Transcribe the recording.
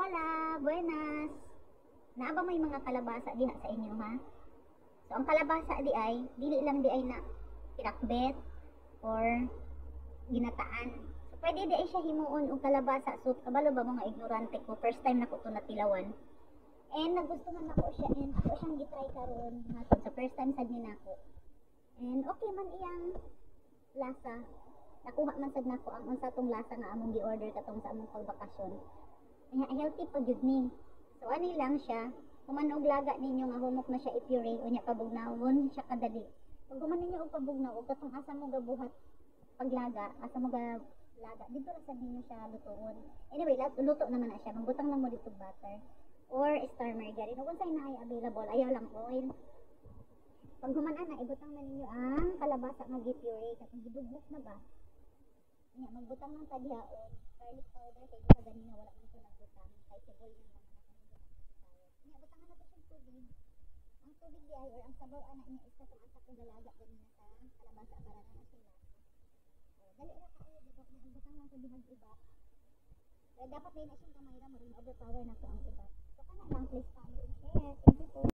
Hola, buenas. Naaba may mga kalabasa diha sa inyo ha. So ang kalabasa di ay dili lang di ay na pinakbet or ginataan. So pwede di ay siya himuon og kalabasa soup. Kabalo ba mga ignorante ko, first time nako to natilawan. And nagustuhan nako siya and ako siyang gitry karon hatod sa first time sad ni nako. And okay man iyang lasa. Nakuha man sad nako ang unsa tong lasa nga among gi-order katong sa among pagbakasyon. Healthy pa jud ni. So ani lang siya, human og laga ninyo nga humok na siya i-puree unya pabugnawon siya kadali. Pag human ninyo og pabugnaw og katong asa mo gabuhat paglaga, asa mo ga laga dito ra sad ninyo siya lutuon. Anyway, luto naman na siya. Magbutang lang mo dito butter or star margarine. Kung sa'yo na ay available, ayaw lang oil. Pag human ana, ibutang na ninyo ang kalabasa nga gi-puree katong gidugbok na ba. Nya magbutang lang ta diha og garlic powder kay di pa ganina wala man ko nagbutang kay sibol na lang nya butangan na to sa tubig. Ang tubig di ay or ang sabaw ana niya is katong asa ko dalaga ganina sa kalabasa para na sa lasa. Dali ra kaayo dito na ang butang lang sa bihag ubat. Kaya dapat din na siyang kamay ra mo rin overpower na ko ang ubat. So kana lang please follow and share. Thank you po.